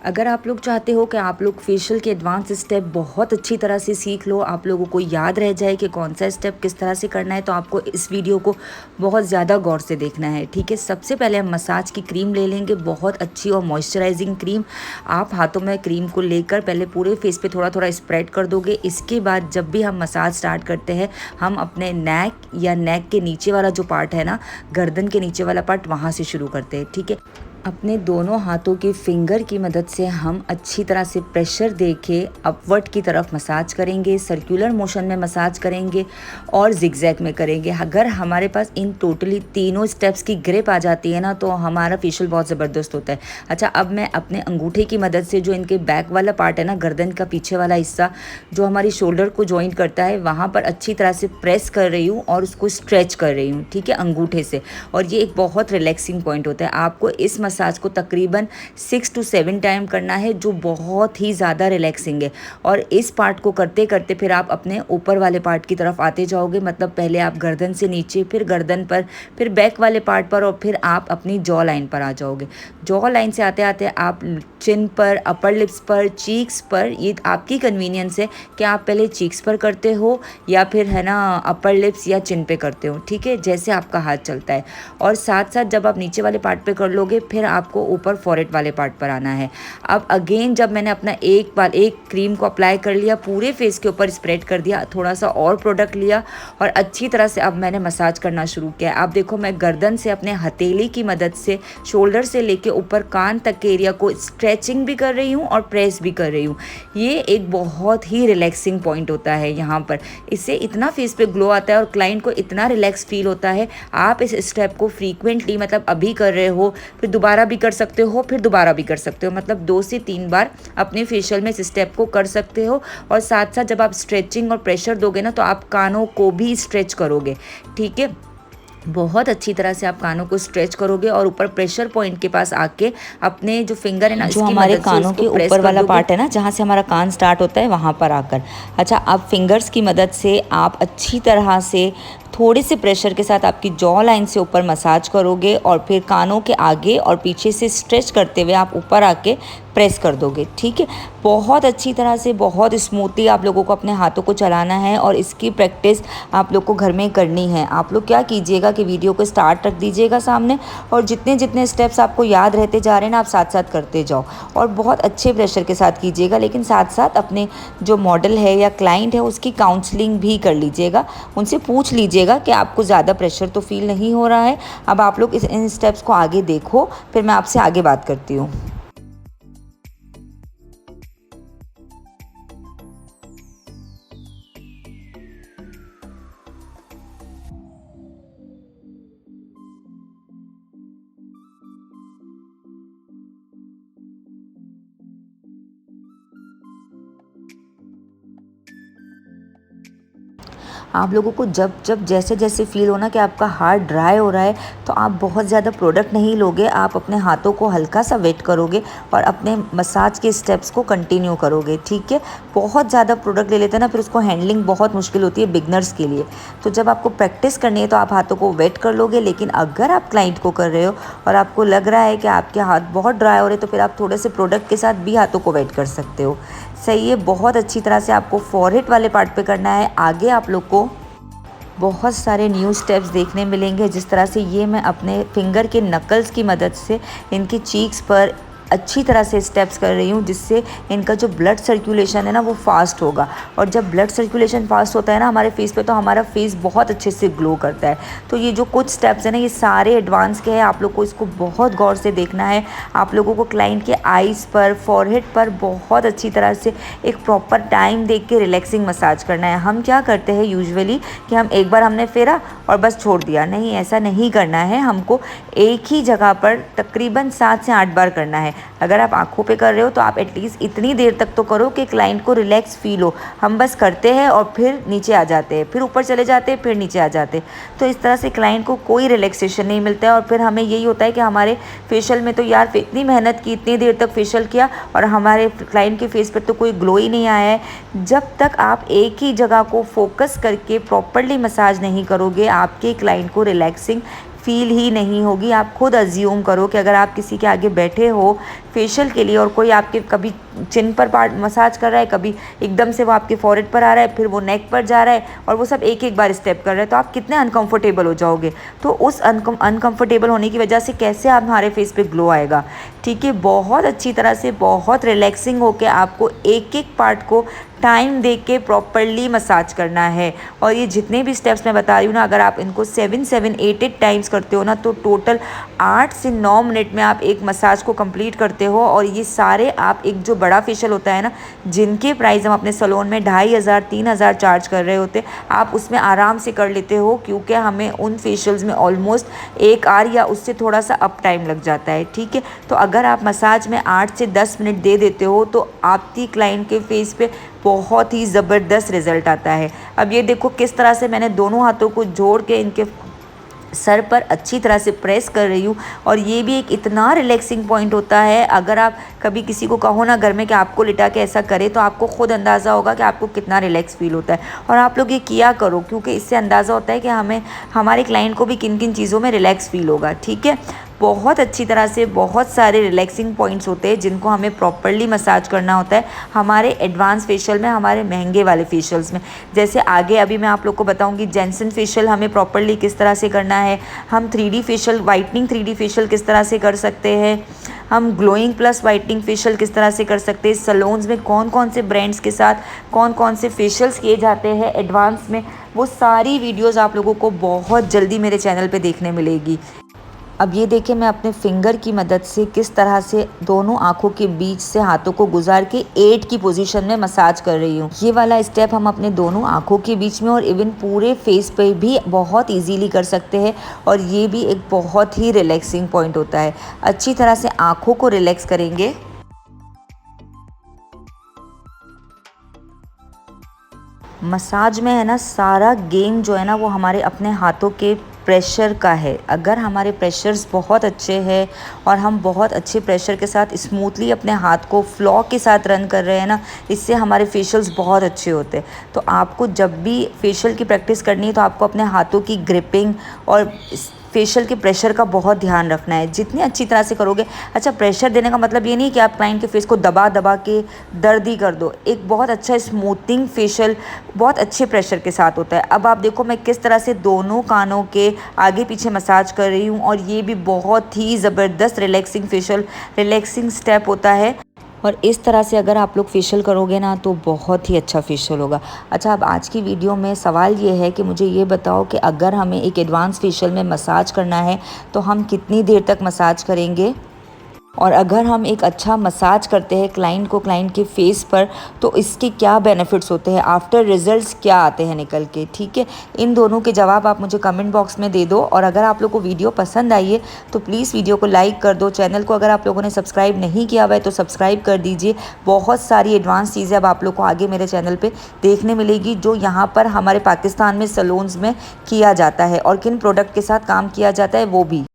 अगर आप लोग चाहते हो कि आप लोग फेशियल के एडवांस स्टेप बहुत अच्छी तरह से सीख लो, आप लोगों को याद रह जाए कि कौन सा स्टेप किस तरह से करना है, तो आपको इस वीडियो को बहुत ज़्यादा गौर से देखना है। ठीक है, सबसे पहले हम मसाज की क्रीम ले लेंगे, बहुत अच्छी और मॉइस्चराइजिंग क्रीम। आप हाथों में क्रीम को लेकर पहले पूरे फेस पे थोड़ा थोड़ा स्प्रेड कर दोगे। इसके बाद जब भी हम मसाज स्टार्ट करते हैं, हम अपने नेक या नेक के नीचे वाला जो पार्ट है ना, गर्दन के नीचे वाला पार्ट, वहाँ से शुरू करते हैं। ठीक है, अपने दोनों हाथों की फिंगर की मदद से हम अच्छी तरह से प्रेशर देके अपवर्ड की तरफ मसाज करेंगे, सर्कुलर मोशन में मसाज करेंगे और जिगजैग में करेंगे। अगर हमारे पास इन टोटली तीनों स्टेप्स की ग्रिप आ जाती है ना, तो हमारा फेशियल बहुत ज़बरदस्त होता है। अच्छा, अब मैं अपने अंगूठे की मदद से जो इनके बैक वाला पार्ट है ना, गर्दन का पीछे वाला हिस्सा जो हमारी शोल्डर को जॉइन करता है, वहाँ पर अच्छी तरह से प्रेस कर रही हूँ और उसको स्ट्रेच कर रही हूँ। ठीक है, अंगूठे से। और ये एक बहुत रिलैक्सिंग पॉइंट होता है। आपको इस मसाज को तकरीबन 6 to 7 टाइम करना है, जो बहुत ही ज़्यादा रिलैक्सिंग है। और इस पार्ट को करते करते फिर आप अपने ऊपर वाले पार्ट की तरफ आते जाओगे। मतलब पहले आप गर्दन से नीचे, फिर गर्दन पर, फिर बैक वाले पार्ट पर, और फिर आप अपनी जॉ लाइन पर आ जाओगे। जॉ लाइन से आते आते आप चिन पर, अपर लिप्स पर, चीक्स पर। ये आपकी कन्वीनियंस है कि आप पहले चीक्स पर करते हो या फिर है ना अपर लिप्स या चिन पे करते हो। ठीक है, जैसे आपका हाथ चलता है। और साथ साथ जब आप नीचे वाले पार्ट पे कर लोगे, फिर आपको ऊपर फॉरहेड वाले पार्ट पर आना है। अब अगेन जब मैंने अपना एक क्रीम को अप्लाई कर लिया, पूरे फेस के ऊपर स्प्रेड कर दिया, थोड़ा सा और प्रोडक्ट लिया और अच्छी तरह से अब मैंने मसाज करना शुरू किया। आप देखो, मैं गर्दन से अपने हथेली की मदद से शोल्डर से लेके ऊपर कान तक के एरिया को स्ट्रेचिंग भी कर रही हूँ और प्रेस भी कर रही हूँ। ये एक बहुत ही रिलैक्सिंग पॉइंट होता है यहाँ पर। इससे इतना फेस पे ग्लो आता है और क्लाइंट को इतना रिलैक्स फील होता है। आप इस स्टेप को फ्रीक्वेंटली, मतलब अभी कर रहे हो, फिर दोबारा भी कर सकते हो, फिर दोबारा भी कर सकते हो, मतलब 2 से 3 बार अपने फेशियल में इस स्टेप को कर सकते हो। और साथ साथ जब आप स्ट्रेचिंग और प्रेशर दोगे ना, तो आप कानों को भी स्ट्रेच करोगे। ठीक है, बहुत अच्छी तरह से आप कानों को स्ट्रेच करोगे और ऊपर प्रेशर पॉइंट के पास आके अपने जो फिंगर है ना, जो हमारे कानों के ऊपर वाला पार्ट है ना, जहाँ से हमारा कान स्टार्ट होता है, वहाँ पर आकर। अच्छा, अब फिंगर्स की मदद से आप अच्छी तरह से थोड़े से प्रेशर के साथ आपकी जॉ लाइन से ऊपर मसाज करोगे और फिर कानों के आगे और पीछे से स्ट्रेच करते हुए आप ऊपर आके प्रेस कर दोगे। ठीक है, बहुत अच्छी तरह से, बहुत स्मूथली आप लोगों को अपने हाथों को चलाना है और इसकी प्रैक्टिस आप लोग को घर में करनी है। आप लोग क्या कीजिएगा कि वीडियो को स्टार्ट रख दीजिएगा सामने, और जितने जितने स्टेप्स आपको याद रहते जा रहे हैं ना, आप साथ साथ करते जाओ और बहुत अच्छे प्रेशर के साथ कीजिएगा। लेकिन साथ साथ अपने जो मॉडल है या क्लाइंट है, उसकी काउंसलिंग भी कर लीजिएगा, उनसे पूछ लीजिएगा कि आपको ज़्यादा प्रेशर तो फील नहीं हो रहा है। अब आप लोग इन स्टेप्स को आगे देखो, फिर मैं आपसे आगे बात करती हूँ। आप लोगों को जब जब जैसे जैसे फील हो ना कि आपका हाथ ड्राई हो रहा है, तो आप बहुत ज़्यादा प्रोडक्ट नहीं लोगे। आप अपने हाथों को हल्का सा वेट करोगे और अपने मसाज के स्टेप्स को कंटिन्यू करोगे। ठीक है, बहुत ज़्यादा प्रोडक्ट ले लेते हैं ना, फिर उसको हैंडलिंग बहुत मुश्किल होती है बिगनर्स के लिए। तो जब आपको प्रैक्टिस करनी है तो आप हाथों को वेट कर लोगे। लेकिन अगर आप क्लाइंट को कर रहे हो और आपको लग रहा है कि आपके हाथ बहुत ड्राई हो रहे हैं, तो फिर आप थोड़े से प्रोडक्ट के साथ भी हाथों को वेट कर सकते हो। सही है, बहुत अच्छी तरह से आपको फॉरहेड वाले पार्ट पे करना है। आगे आप लोग को बहुत सारे न्यू स्टेप्स देखने मिलेंगे, जिस तरह से ये मैं अपने फिंगर के नकल्स की मदद से इनकी चीक्स पर अच्छी तरह से स्टेप्स कर रही हूँ, जिससे इनका जो ब्लड सर्कुलेशन है ना, वो फास्ट होगा। और जब ब्लड सर्कुलेशन फास्ट होता है ना हमारे फेस पे, तो हमारा फेस बहुत अच्छे से ग्लो करता है। तो ये जो कुछ स्टेप्स है ना, ये सारे एडवांस के हैं। आप लोग को इसको बहुत गौर से देखना है। आप लोगों को क्लाइंट के आईज़ पर, फॉरहेड पर बहुत अच्छी तरह से एक प्रॉपर टाइम देख के रिलैक्सिंग मसाज करना है। हम क्या करते हैं यूजुअली कि हम एक बार हमने फेरा और बस छोड़ दिया, नहीं, ऐसा नहीं करना है। हमको एक ही जगह पर तकरीबन 7 से 8 बार करना है। अगर आप आंखों पे कर रहे हो तो आप एटलीस्ट इतनी देर तक तो करो कि क्लाइंट को रिलैक्स फील हो। हम बस करते हैं और फिर नीचे आ जाते हैं, फिर ऊपर चले जाते हैं, फिर नीचे आ जाते हैं। तो इस तरह से क्लाइंट को कोई रिलैक्सेशन नहीं मिलता है। और फिर हमें यही होता है कि हमारे फेशियल में तो यार इतनी मेहनत की, इतनी देर तक फेशियल किया और हमारे क्लाइंट के फेस पर तो कोई ग्लो ही नहीं आया है। जब तक आप एक ही जगह को फोकस करके प्रॉपरली मसाज नहीं करोगे, आपके क्लाइंट को रिलैक्सिंग फील ही नहीं होगी। आप खुद अज्यूम करो कि अगर आप किसी के आगे बैठे हो फेशियल के लिए और कोई आपके कभी चिन पर पार्ट मसाज कर रहा है, कभी एकदम से वो आपके फॉरहेड पर आ रहा है, फिर वो नेक पर जा रहा है और वो सब एक एक बार स्टेप कर रहे हैं, तो आप कितने अनकंफर्टेबल हो जाओगे। तो उस अनकंफर्टेबल होने की वजह से कैसे आप हमारे फेस पे ग्लो आएगा। ठीक है, बहुत अच्छी तरह से बहुत रिलैक्सिंग होकर आपको एक एक पार्ट को टाइम दे के प्रॉपरली मसाज करना है। और ये जितने भी स्टेप्स मैं बता रही हूँ ना, अगर आप इनको 7-8 टाइम्स करते हो ना, तो टोटल 8 से 9 मिनट में आप एक मसाज को कंप्लीट करते हो। और ये सारे आप एक जो बड़ा फेशियल होता है ना, जिनके प्राइस हम अपने सैलून में 2500-3000 चार्ज कर रहे होते, आप उसमें आराम से कर लेते हो, क्योंकि हमें उन फेशियल्स में ऑलमोस्ट 1 आवर या उससे थोड़ा सा अप टाइम लग जाता है। ठीक है, तो अगर आप मसाज में 8 से 10 मिनट दे देते हो तो आपकी क्लाइंट के फेस पे बहुत ही ज़बरदस्त रिज़ल्ट आता है। अब ये देखो किस तरह से मैंने दोनों हाथों को जोड़ के इनके सर पर अच्छी तरह से प्रेस कर रही हूँ। और ये भी एक इतना रिलैक्सिंग पॉइंट होता है, अगर आप कभी किसी को कहो ना घर में कि आपको लिटा के ऐसा करे, तो आपको खुद अंदाज़ा होगा कि आपको कितना रिलैक्स फील होता है। और आप लोग ये किया करो, क्योंकि इससे अंदाज़ा होता है कि हमें हमारे क्लाइंट को भी किन किन चीज़ों में रिलैक्स फील होगा। ठीक है, बहुत अच्छी तरह से बहुत सारे रिलैक्सिंग पॉइंट्स होते हैं जिनको हमें प्रॉपरली मसाज करना होता है हमारे एडवांस फेशियल में, हमारे महंगे वाले फेशियल्स में। जैसे आगे अभी मैं आप लोग को बताऊंगी जेंसन फेशियल हमें प्रॉपरली किस तरह से करना है, हम 3D facial whitening 3D facial किस तरह से कर सकते हैं, हम ग्लोइंग प्लस वाइटनिंग फेशियल किस तरह से कर सकते हैं, सैलून्स में कौन कौन से ब्रांड्स के साथ कौन कौन से फेशियल्स किए जाते हैं एडवांस में, वो सारी वीडियोज़ आप लोगों को बहुत जल्दी मेरे चैनल पर देखने मिलेगी। अब ये देखिए मैं अपने फिंगर की मदद से किस तरह से दोनों आँखों के बीच से हाथों को गुजार के 8 की पोजीशन में मसाज कर रही हूँ। ये वाला स्टेप हम अपने दोनों आँखों के बीच में और इवन पूरे फेस पे भी बहुत इजीली कर सकते हैं। और ये भी एक बहुत ही रिलैक्सिंग पॉइंट होता है। अच्छी तरह से आँखों को रिलैक्स करेंगे। मसाज में है ना सारा गेम जो है ना वो हमारे अपने हाथों के प्रेशर का है। अगर हमारे प्रेशर्स बहुत अच्छे हैं और हम बहुत अच्छे प्रेशर के साथ स्मूथली अपने हाथ को फ्लॉ के साथ रन कर रहे हैं ना, इससे हमारे फेशियल्स बहुत अच्छे होते हैं। तो आपको जब भी फेशियल की प्रैक्टिस करनी है तो आपको अपने हाथों की ग्रिपिंग और फेशियल के प्रेशर का बहुत ध्यान रखना है। जितनी अच्छी तरह से करोगे, अच्छा प्रेशर देने का मतलब ये नहीं कि आप क्लाइंट के फेस को दबा दबा के दर्द ही कर दो। एक बहुत अच्छा स्मूथिंग फेशियल बहुत अच्छे प्रेशर के साथ होता है। अब आप देखो मैं किस तरह से दोनों कानों के आगे पीछे मसाज कर रही हूँ, और ये भी बहुत ही ज़बरदस्त रिलैक्सिंग फेशियल रिलैक्सिंग स्टेप होता है। और इस तरह से अगर आप लोग फेशियल करोगे ना तो बहुत ही अच्छा फेशियल होगा। अच्छा, अब आज की वीडियो में सवाल ये है कि मुझे ये बताओ कि अगर हमें एक एडवांस फेशियल में मसाज करना है तो हम कितनी देर तक मसाज करेंगे, और अगर हम एक अच्छा मसाज करते हैं क्लाइंट को क्लाइंट के फेस पर तो इसके क्या बेनिफिट्स होते हैं, आफ्टर रिजल्ट्स क्या आते हैं निकल के। ठीक है, इन दोनों के जवाब आप मुझे कमेंट बॉक्स में दे दो। और अगर आप लोग को वीडियो पसंद आई है तो प्लीज़ वीडियो को लाइक कर दो। चैनल को अगर आप लोगों ने सब्सक्राइब नहीं किया हुआ है तो सब्सक्राइब कर दीजिए। बहुत सारी एडवांस चीज़ें अब आप लोग को आगे मेरे चैनल पर देखने मिलेगी जो यहाँ पर हमारे पाकिस्तान में सैलून्स में किया जाता है, और किन प्रोडक्ट के साथ काम किया जाता है वो भी।